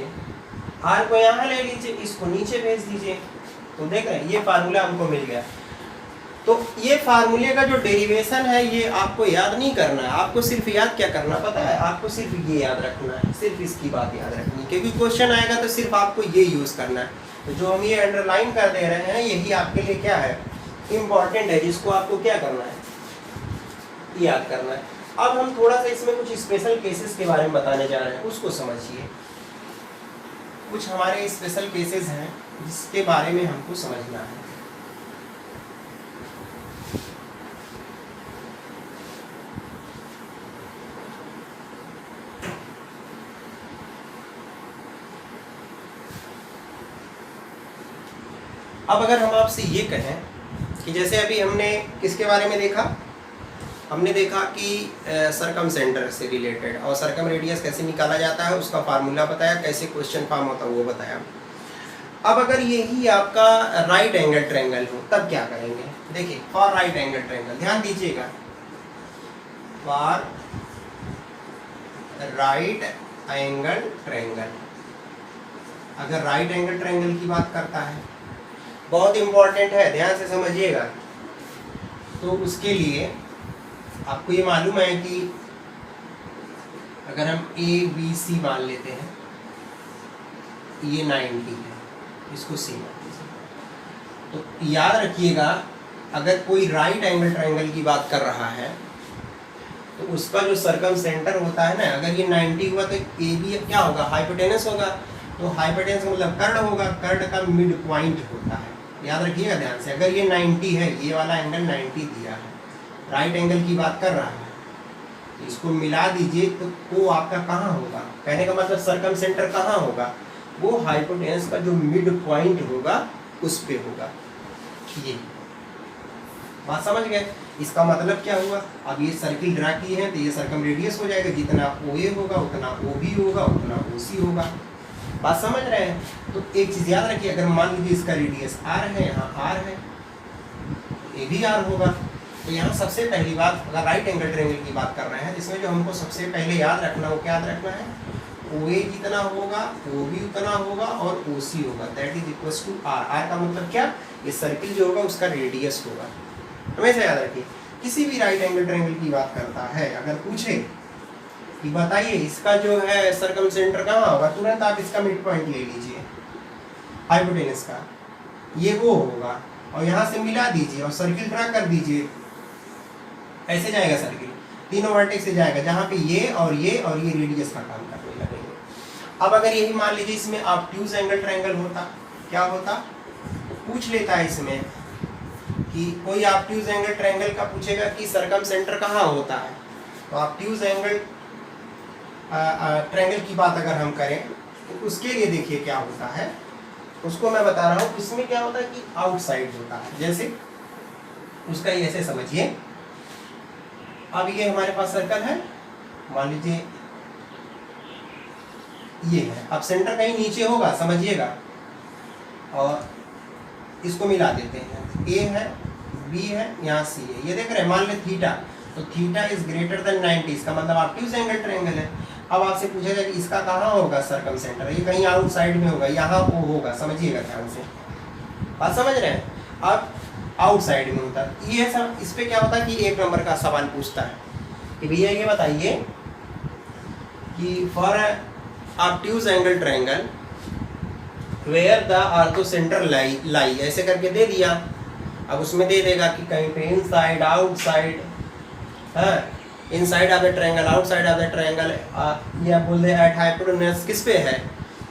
R को यहाँ ले लीजिए, इसको नीचे भेज दीजिए, तो देख रहे हैं ये फार्मूला हमको मिल गया। तो ये फार्मूले का जो डेरिवेशन है ये आपको याद नहीं करना है, आपको सिर्फ याद क्या करना पता है, आपको सिर्फ ये याद रखना है, सिर्फ इसकी बात याद रखनी है, क्योंकि क्वेश्चन आएगा तो सिर्फ आपको ये यूज़ करना है। तो जो हम ये अंडरलाइन कर दे रहे हैं यही आपके लिए क्या है इम्पॉर्टेंट है, जिसको आपको क्या करना है याद करना है। अब हम थोड़ा सा इसमें कुछ स्पेशल केसेस के बारे में बताने जा रहे हैं, उसको समझिए। कुछ हमारे स्पेशल केसेस हैं जिसके बारे में हमको समझना है। अब अगर हम आपसे ये कहें कि जैसे अभी हमने किसके बारे में देखा, हमने देखा कि सरकम सेंटर से रिलेटेड और सरकम रेडियस कैसे निकाला जाता है उसका फार्मूला बताया, कैसे क्वेश्चन फॉर्म होता है वो बताया। अब अगर यही आपका राइट एंगल ट्रायंगल हो तब क्या करेंगे, देखिए फॉर राइट एंगल ट्रायंगल ध्यान दीजिएगा, फॉर राइट एंगल ट्रायंगल, अगर राइट एंगल ट्रायंगल की बात करता है बहुत इंपॉर्टेंट है, ध्यान से समझिएगा। तो उसके लिए आपको ये मालूम है कि अगर हम ABC मान लेते हैं, ये 90 है, इसको C मान लीजिए, तो याद रखिएगा अगर कोई राइट एंगल ट्रायंगल की बात कर रहा है तो उसका जो सरकम सेंटर होता है ना, अगर ये 90 हुआ तो AB क्या होगा हाइपोटेनस होगा, तो हाइपोटेनस मतलब कर्ण होगा, कर्ण का मिड पॉइंट होता है, याद रखिएगा ध्यान से। अगर ये 90 है, ये वाला एंगल 90 दिया है, राइट एंगल की बात कर रहा है, तो इसको मिला दीजिए तो वो आपका कहाँ होगा, कहने का मतलब सरकम सेंटर कहाँ होगा, वो हाइपोटेनस का जो मिड पॉइंट होगा उस पे होगा। ये बात समझ गए, इसका मतलब क्या हुआ, अब ये सर्किल ड्रा की है तो ये सरकम रेडियस हो जाएगा, जितना OA होगा उतना OB होगा उतना OC होगा, बात समझ रहे हैं। तो एक चीज़ याद रखिए, अगर मान लीजिए इसका रेडियस R है, यहाँ R है, ये भी R होगा। तो यहाँ सबसे पहली बात अगर राइट एंगल ट्रायंगल की बात कर रहे हैं, इसमें जो हमको सबसे पहले याद रखना वो क्या याद रखना है, OA जितना होगा OB उतना होगा और OC होगा, that is equal to R। R का मतलब क्या, ये सर्किल जो होगा उसका रेडियस होगा, हमेशा याद रखिए। किसी भी राइट एंगल ट्रायंगल की बात करता है, अगर पूछे कि बताइए इसका जो है सरकम सेंटर कहाँ होगा, तुरंत आप इसका मिड पॉइंट ले लीजिए हाइपोटेनस का, ये वो होगा, और यहाँ से मिला दीजिए और सर्किल ड्रा कर दीजिए, ऐसे जाएगा सर्किल, तीनों वर्टेक्स से जाएगा, जहाँ पे ये और ये रेडियस का काम करने लगेंगे। अब अगर यही मान लीजिए इसमें ऑब्ट्यूज एंगल ट्रायंगल होता, क्या होता, पूछ लेता है इसमें कि कोई ऑब्ट्यूज एंगल ट्रायंगल का पूछेगा कि सरकम सेंटर कहाँ होता है, तो ऑब्ट्यूज एंगल ट्रायंगल की बात अगर हम करें तो उसके लिए देखिए क्या होता है, उसको मैं बता रहा हूँ। इसमें क्या होता है कि आउटसाइड होता है, जैसे उसका ये ऐसे समझिए, अब ये हमारे पास सर्कल है, मान लीजिए ये है, अब सेंटर कहीं नीचे होगा समझिएगा, और इसको मिला देते हैं, A है B है यहाँ C है, ये देख रहे हैं, मान ले थीटा, तो थीटा इज ग्रेटर देन 90, इसका मतलब ऑब्ट्यूज एंगल ट्रायंगल है। अब आपसे पूछेगा कि इसका कहाँ होगा सरकम सेंटर, ये कहीं आउटसाइड में होगा, यहाँ वो होगा, समझिएगा ध्यान से, बात समझ रहे हैं। अब आउटसाइड में होता है, ये सब इस पे क्या होता है कि 1 नंबर का सवाल पूछता है कि भैया ये बताइए कि for obtuse angle triangle where the orthocentre lie, ऐसे करके दे दिया। अब उसमें दे देगा कि कहीं पे इनसाइड आउटसाइड, हाँ inside of the triangle outside of the triangle, या बोल दे एट हाइपोटेनस किस पे है।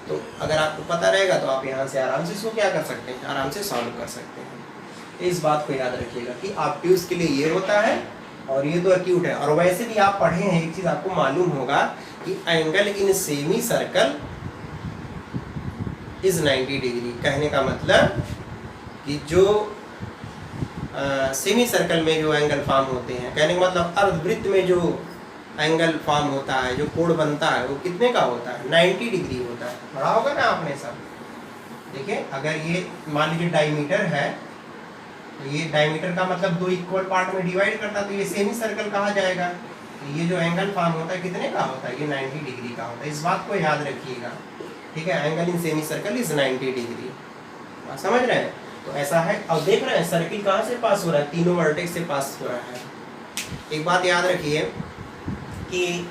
तो अगर आपको पता रहेगा तो आप यहाँ से आराम से इसको क्या कर सकते हैं, आराम से सॉल्व कर सकते हैं। इस बात को याद रखिएगा कि ऑब्ट्यूज के लिए ये होता है और ये तो एक्यूट है। और वैसे भी आप पढ़े हैं, एक चीज आपको मालूम होगा कि angle in semi circle is 90 degree. कहने का मतलब कि जो सेमी सर्कल में जो एंगल फॉर्म होते हैं, कहने का मतलब अर्धवृत्त में जो एंगल फॉर्म होता है, जो कोण बनता है, वो कितने का होता है? 90 डिग्री होता है। पढ़ा होगा ना आपने सब। देखिए, अगर ये मान लीजिए डायमीटर है, तो ये डायमीटर का मतलब 2 इक्वल पार्ट में डिवाइड करता है, तो ये सेमी सर्कल कहा जाएगा। तो ये जो एंगल फॉर्म होता है कितने का होता है? ये 90 डिग्री का होता है। इस बात को याद रखिएगा, ठीक है। Angle in semi circle is 90 degree. आप समझ रहे हैं? तो ऐसा है। अब देख रहे हैं सर्किल कहाँ से पास हो रहा है? तीनों वर्टेक्स से पास हो रहा है। एक बात याद रखिए कि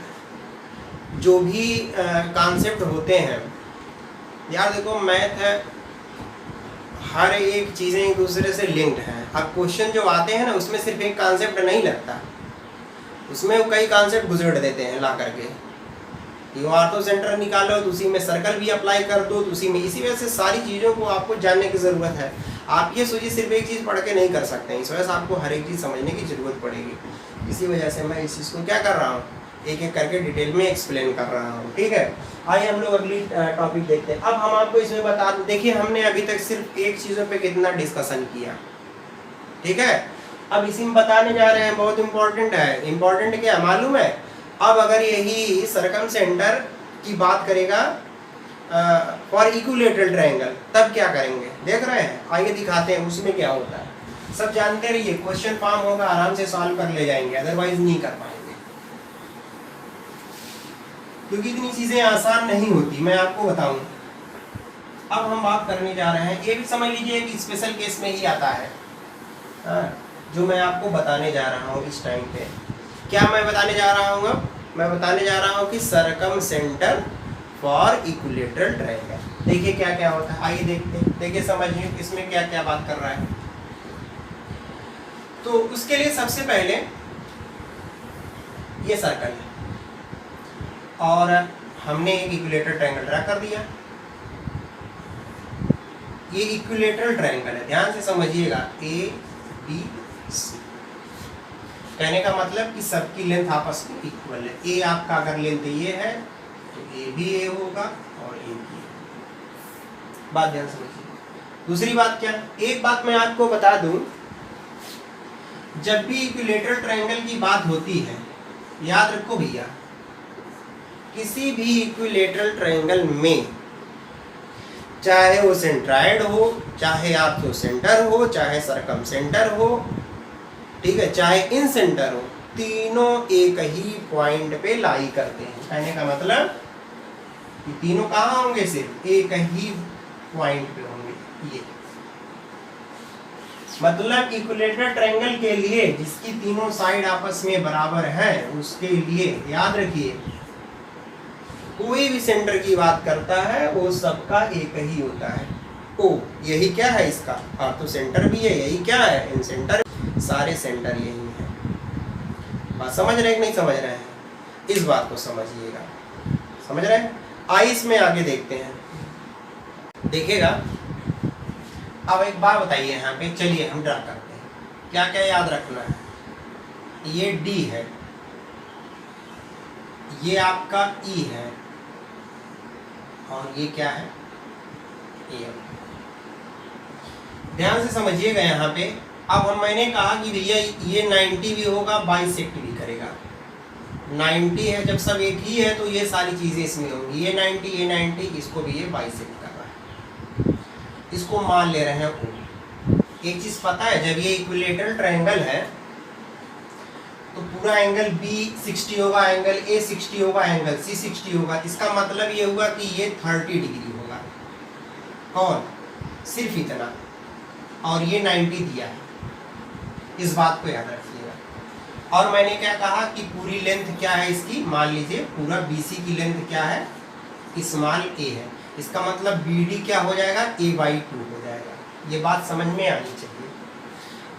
जो भी कॉन्सेप्ट होते हैं, यार देखो मैथ है, हर एक चीज़ें एक दूसरे से लिंक्ड हैं। अब क्वेश्चन जो आते हैं ना, उसमें सिर्फ एक कॉन्सेप्ट नहीं लगता, उसमें वो कई कॉन्सेप्ट गुजर देते हैं ला करके। ये ऑर्थो सेंटर निकालो तो उसी में सर्कल भी अप्लाई कर दो तो उसी में। इसी वजह से सारी चीज़ों को आपको जानने की ज़रूरत है। आप ये सोचिए सिर्फ एक चीज़ पढ़ के नहीं कर सकते हैं, इस वजह से आपको हर एक चीज़ समझने की ज़रूरत पड़ेगी। इसी वजह से मैं इस चीज़ को क्या कर रहा हूँ, एक एक करके डिटेल में एक्सप्लेन कर रहा हूँ, ठीक है। आइए हम लोग अगली टॉपिक देखते हैं। अब हम आपको इसमें बता दें, देखिए हमने अभी तक सिर्फ एक चीज़ों पे कितना डिस्कशन किया, ठीक है। अब इसी में बताने जा रहे हैं, बहुत इंपॉर्टेंट है। इंपॉर्टेंट क्या मालूम है? अब अगर यही सर्कम सेंटर की बात करेगा फॉर इक्विलेटरल ट्रायंगल, तब क्या करेंगे देख रहे हैं। आइए दिखाते हैं उसमें क्या होता है। सब जानते रहिए, क्वेश्चन फॉर्म होगा आराम से सॉल्व कर ले जाएंगे, अदरवाइज नहीं कर पाएंगे, क्योंकि इतनी चीजें आसान नहीं होती, मैं आपको बताऊं। अब हम बात करने जा रहे हैं, ये भी समझ लीजिए कि स्पेशल केस में ही आता है, जो मैं आपको बताने जा रहा हूँ इस टाइम पे। क्या मैं बताने जा रहा हूँ? अब मैं बताने जा रहा हूँ कि circum centre for equilateral triangle. देखिए क्या क्या होता है, आइए देखते हैं। देखिए समझिए इसमें क्या क्या बात कर रहा है। तो उसके लिए सबसे पहले ये सर्कल है और हमने एक इक्विलेटरल ट्रायंगल ड्रा कर दिया। ये इक्विलेटरल ट्रायंगल है, ध्यान से समझिएगा, ABC। कहने का मतलब कि सबकी लेंथ आपस में इक्वल है। ए आपका अगर लेंथ ये है तो ए भी ए होगा और ए भी ए। बात ध्यान समझिए। दूसरी बात क्या, एक बात मैं आपको बता दूं, जब भी इक्विलेटरल ट्रायंगल की बात होती है, याद रखो भैया, किसी भी इक्विलेटरल ट्रायंगल में चाहे वो सेंट्राइड हो, चाहे आर्थो सेंटर हो, चाहे सर्कम सेंटर हो, ठीक है, चाहे इन सेंटर हो, तीनों एक ही पॉइंट पे लाई करते हैं। कहने का मतलब कि तीनों कहाँ होंगे? सिर्फ एक ही पॉइंट पे होंगे। ये मतलब इक्विलेटरल ट्रायंगल के लिए जिसकी तीनों साइड आपस में बराबर है, उसके लिए याद रखिए, कोई भी सेंटर की बात करता है वो सबका एक ही होता है। ओ यही क्या है इसका? आर्थो सेंटर भी है, यही क्या है? इन सेंटर, सारे सेंटर यही है। बात समझ रहे हैं कि नहीं समझ रहे हैं? इस बात को समझिएगा, समझ रहे हैं? आइए इसमें आगे देखते हैं, देखिएगा। अब एक बात बताइए यहाँ पे, चलिए हम ड्रा करते हैं। क्या क्या याद रखना है? ये D है, ये आपका E है, और ये क्या है? A। ध्यान से समझिएगा यहाँ पे। अब मैंने कहा कि भैया ये 90 भी होगा, बाइसेक्ट भी करेगा। 90 है, जब सब एक ही है तो ये सारी चीजें इसमें होंगी। ये 90, ये 90, इसको भी ये बाइसेक्ट कर रहा है, इसको मान ले रहे हैं O। एक चीज पता है, जब ये इक्विलेटरल ट्रायंगल है तो पूरा एंगल B 60 होगा, एंगल A 60 होगा, एंगल C 60 होगा। इसका मतलब ये हुआ कि ये 30 डिग्री होगा। कौन? सिर्फ इतना। और ये 90 दिया है, इस बात को याद रखिएगा। और मैंने क्या कहा कि पूरी लेंथ क्या है इसकी? मान लीजिए पूरा BC की लेंथ क्या है? स्मॉल a है। इसका मतलब BD क्या हो जाएगा? a/2 हो जाएगा। ये बात समझ में आनी चाहिए।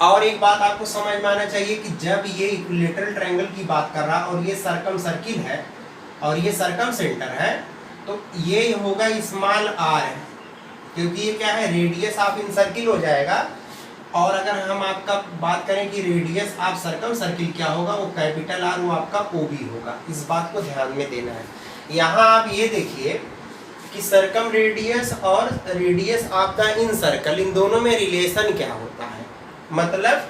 और एक बात आपको समझ में आना चाहिए कि जब ये इक्विलेटरल ट्रायंगल की बात कर रहा और ये सर्कम सर्किल है और ये सर्कम सेंटर है, तो ये होगा स्मॉल r है, क्योंकि ये क्या है? रेडियस ऑफ इन सर्किल हो जाएगा। और अगर हम आपका बात करें कि रेडियस ऑफ सर्कम सर्किल क्या होगा, वो कैपिटल आर, वो आपका ओबी होगा। इस बात को ध्यान में देना है। यहाँ आप ये देखिए कि सर्कम रेडियस और radius of the incircle, इन दोनों में रिलेशन क्या होता है, मतलब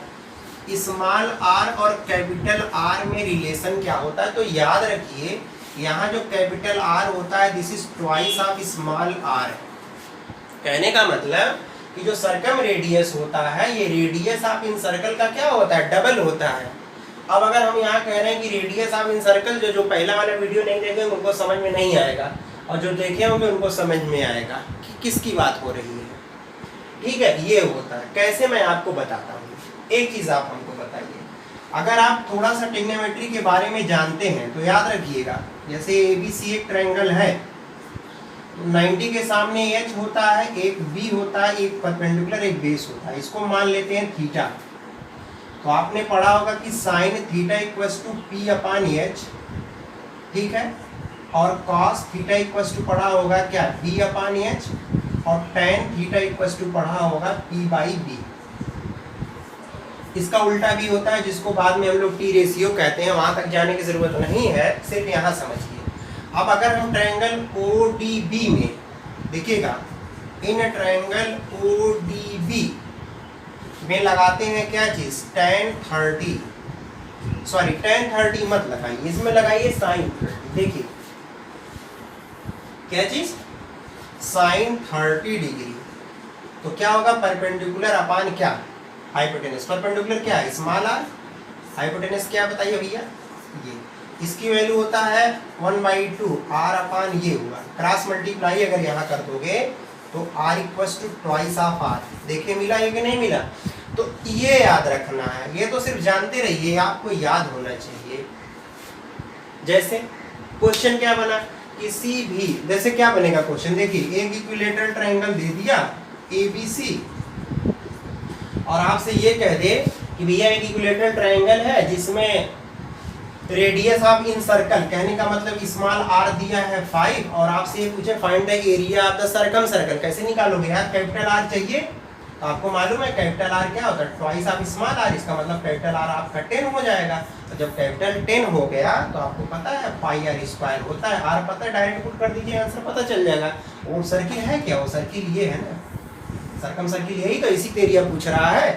स्मॉल आर और कैपिटल आर में रिलेशन क्या होता है। तो याद रखिए यहाँ जो कैपिटल आर होता है this is twice of small R. कहने का मतलब कि जो सर्कम रेडियस होता है ये रेडियस ऑफ इन सर्कल का क्या होता है, डबल होता है। अब अगर हम यहाँ कह रहे हैं कि रेडियस ऑफ इन सर्कल, जो पहला वाला वीडियो नहीं देखेंगे उनको समझ में नहीं आएगा, और जो देखे होंगे उनको समझ में आएगा कि किसकी बात हो रही है। ठीक है, ये होता है। कैसे, मैं आपको बताता हूँ। एक चीज आप हमको बताइए, अगर आप थोड़ा सा ट्रिग्नोमेट्री के बारे में जानते हैं तो याद रखिएगा, जैसे ABC एक ट्रायंगल है, 90 के सामने एच होता है, एक बी होता है, एक परपेंडिकुलर, एक बेस होता है। इसको मान लेते हैं थीटा। तो आपने पढ़ा होगा कि sine theta equals to P upon H, ठीक है, और कॉस थीटा इक्वल्स टू पढ़ा होगा क्या, बी अपॉन एच, और टेन थीटा इक्वल्स टू पढ़ा होगा पी बाई बी। इसका उल्टा भी होता है, जिसको बाद में हम लोग टी रेशियो कहते हैं, वहां तक जाने की जरूरत नहीं है, सिर्फ यहाँ समझिए। अब अगर हम ट्रायंगल ODB में देखिएगा, इन ट्रायंगल ODB में लगाते हैं क्या चीज, tan 30, सॉरी tan 30 मत लगाइए, इसमें लगाइए sin 30। देखिए क्या चीज, sin 30 डिग्री। तो क्या होगा, परपेंडिकुलर अपान क्या, हाइपोटेनस। परपेंडिकुलर क्या है, स्मॉल आर, हाइपोटेनस क्या बताइए भैया, ये। इसकी वैल्यू होता है 1/2 आर अपान ये हुआ, क्रॉस मल्टीप्लाई अगर यहाँ कर दोगे तो R equals to twice of R. देखिए मिला ये कि नहीं मिला। तो ये याद रखना है, ये तो सिर्फ जानते रहिए, आपको याद होना चाहिए। जैसे क्वेश्चन क्या बना, किसी भी, जैसे क्या बनेगा क्वेश्चन, देखिए एक इक्विलेटरल ट्रायंगल दे दिया ABC, और आपसे ये कह दे कि भैया एक इक्विलेटरल ट्रायंगल है जिसमें रेडियस ऑफ इन सर्कल, कहने का मतलब स्मॉल आर दिया है 5, और आपसे ये पूछे find the area of the circum circle. कैसे निकालोगे यार, कैपिटल आर चाहिए, तो आपको मालूम है कैपिटल आर क्या होता है, ट्वाइस ऑफ स्मॉल आर। इसका मतलब कैपिटल आर आपका 10 हो जाएगा। तो जब कैपिटल 10 हो गया तो आपको पता है पाई आर स्क्वायर होता है, आर पता है, डायरेक्ट पुट कर दीजिए, आंसर पता चल जाएगा। वो सर्किल है क्या, वो सर्किल ये है ना, सर्कम सर्किल, यही तो इसी का एरिया पूछ रहा है।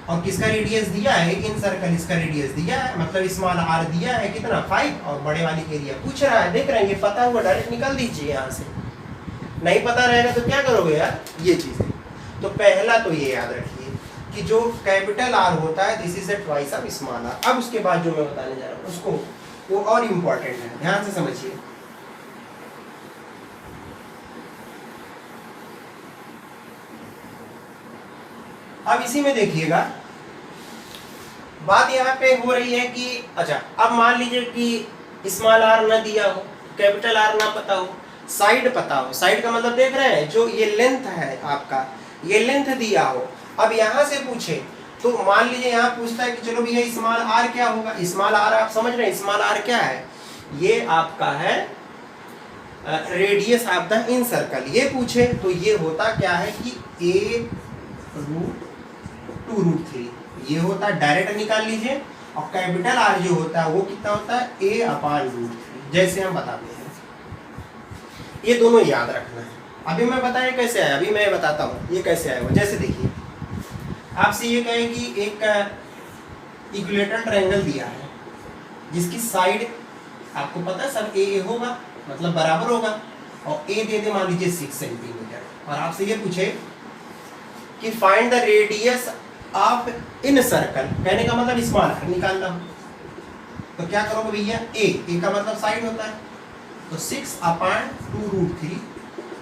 और किसका रेडियस दिया है, इन सर्कल, इसका रेडियस दिया है, मतलब स्मॉल आर दिया है कितना 5, और बड़े वाली का एरिया पूछ रहा है। देख रहे हैं, ये पता हुआ डायरेक्ट निकाल दीजिए यहाँ से। नहीं पता रहेगा तो क्या करोगे यार, ये चीजें। तो पहला तो ये याद रखिए कि जो कैपिटल आर होता है this is twice of small R. अब उसके बाद जो मैं बताने जा रहा हूँ उसको, वो और इम्पोर्टेंट है, ध्यान से समझिए। अब इसी में देखिएगा, बात यहाँ पे हो रही है कि अच्छा अब मान लीजिए कि स्मॉल आर ना दिया हो, कैपिटल आर ना पता हो, साइड पता हो। साइड का मतलब देख रहे हैं, जो ये लेंथ है आपका, ये लेंथ दिया हो। अब यहाँ से पूछे तो मान लीजिए यहाँ पूछता है कि चलो भैया स्मॉल आर क्या होगा। स्मॉल आर आप समझ रहे हैं, स्मॉल आर क्या है, ये आपका है radius of the in circle. ये पूछे तो ये होता क्या है कि a√2√3 ये होता है, डायरेक्ट निकाल लीजिए। और कैपिटल आर जो होता है वो कितना होता है, a/√3, जैसे हम बताते हैं। ये दोनों याद रखना है। अभी मैं बताया कैसे आया, अभी मैं बताता हूँ ये कैसे आएगा। जैसे देखिए आपसे ये कहे कि एक इक्विलेटरल ट्रायंगल दिया है जिसकी साइड आपको पता है सब a होगा, मतलब बराबर होगा, और a दे दे मान लीजिए 6 सेंटीमीटर, और आपसे ये पूछे कि find the radius of in circle, कहने का मतलब स्मॉल आर निकालना हो। तो क्या करोगे भैया, a का मतलब साइड होता है, तो 6/2√3,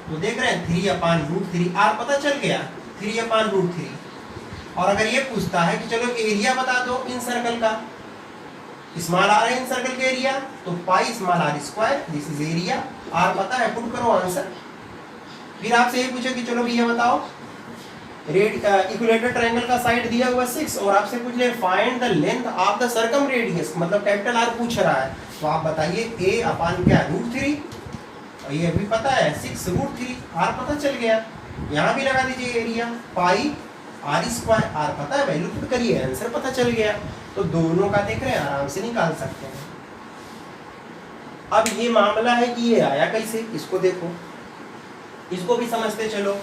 तो देख रहे हैं 3/√3, आर पता चल गया 3/√3। और अगर ये पूछता है कि चलो एरिया बता दो इन सर्कल का, स्मॉल आर है इन सर्कल का एरिया, तो pi small R square, this is area, R पता है, पुट करो आंसर। फिर आपसे ये पूछे कि चलो भैया बताओ इक्विलेटरल ट्रायंगल का साइड दिया हुआ 6, और आपसे पूछ ले find the length of the circum radius, मतलब कैपिटल आर पूछ रहा है, तो आप बताइए a/√3, और ये भी पता है 6√3, आर पता चल गया। यहाँ भी लगा दीजिए area, pi R square, R पता है, वैल्यू पुट करिए, आंसर पता चल गया। तो दोनों का देख रहे हैं, आराम से निकाल सकते हैं। अब ये मामला है कि ये आया कैसे, इसको देखो, इसको भी समझते चलो।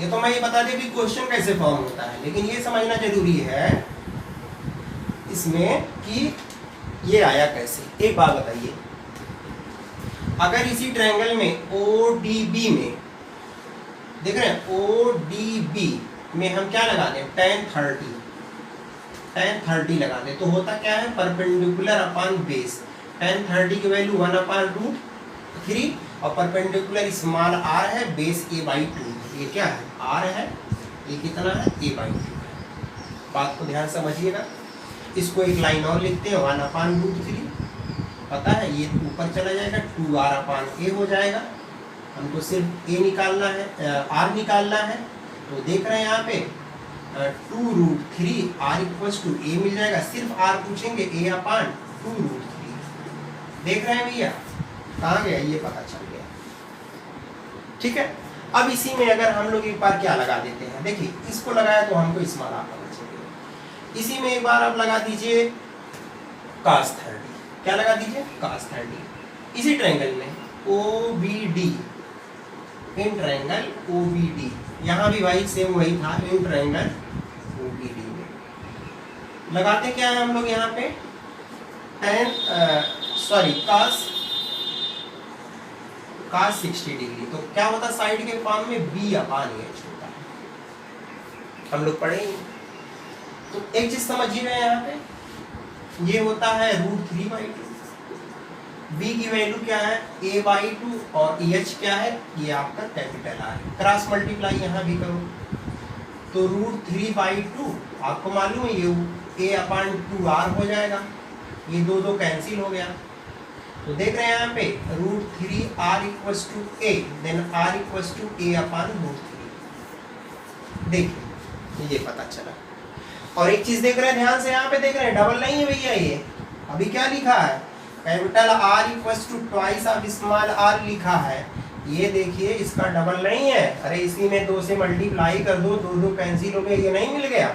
ये तो मैं ये बता दें कि क्वेश्चन कैसे फॉर्म होता है, लेकिन ये समझना जरूरी है इसमें कि ये आया कैसे। एक बात बताइए, अगर इसी ट्रायंगल में ODB में देख रहे हैं, ODB में हम क्या लगा दें, tan 30 लगा दें, तो होता क्या है, परपेंडिकुलर अपॉन बेस। tan 30 की वैल्यू 1/√3 और परपेंडिकुलर स्मॉल r है, बेस a/2। ये क्या है, r है, ये कितना है, a/2। बात को ध्यान समझिएगा। इसको एक लाइन और लिखते हैं, 1/√3, पता है ये ऊपर चला जाएगा, 2r/a हो जाएगा। हमको सिर्फ a निकालना है, r निकालना है। तो देख रहे हैं यहाँ पे 2√3 r = a मिल जाएगा। सिर्फ r पूछेंगे, a/2√3। देख रहे हैं भैया, कहाँ गया, ये पता चल गया। ठीक है, अब इसी में अगर हम लोग एक बार क्या लगा देते हैं, देखिए इसको लगाया तो हमको स्मॉल r पता चल गया। इसी में एक बार आप लगा दीजिए cos 30, क्या लगा दीजिए, cos 30। इसी ट्रायंगल में OBD, इन ट्रायंगल OBD, यहाँ भी भाई सेम वही था, इन ट्रायंगल OBD में लगाते क्या है हम लोग यहाँ पे, cos 60 डिग्री। तो क्या होता है, साइड के फॉर्म में B/H होता है, हम लोग पढ़ेंगे। तो एक चीज समझिएगा, यहाँ पे ये होता है √3/2। B की वैल्यू क्या है, a/2 और EH क्या है, ये आपका कैपिटल R है। क्रॉस मल्टीप्लाई यहाँ भी करो तो √3/2 आपको मालूम है ये a/2r हो जाएगा, ये दो कैंसिल हो गया। तो देख रहे हैं यहाँ पे √3r = a, then r = a/√3। देखिए ये पता चला। और एक चीज देख रहे हैं ध्यान से, यहाँ पे देख रहे हैं डबल नहीं है भैया, ये अभी क्या लिखा है, capital R = twice of small r लिखा है। ये देखिए इसका डबल नहीं है, अरे इसी में 2 से मल्टीप्लाई कर दो, दो कैंसिल हो गए, ये नहीं मिल गया।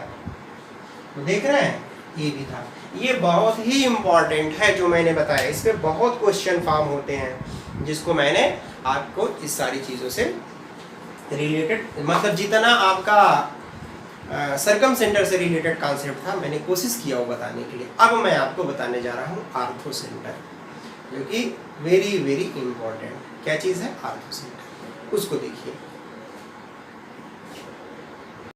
तो देख रहे हैं ये भी था। ये बहुत ही इम्पोर्टेंट है जो मैंने बताया, इस पे बहुत क्वेश्चन फॉर्म होते हैं, जिसको मैंने आपको इस सारी चीज़ों से रिलेटेड, मतलब जितना आपका सरकम सेंटर से रिलेटेड कॉन्सेप्ट था, मैंने कोशिश किया वो बताने के लिए। अब मैं आपको बताने जा रहा हूँ आर्थो सेंटर, जो कि वेरी वेरी इम्पोर्टेंट क्या चीज़ है, आर्थो सेंटर। उसको देखिए।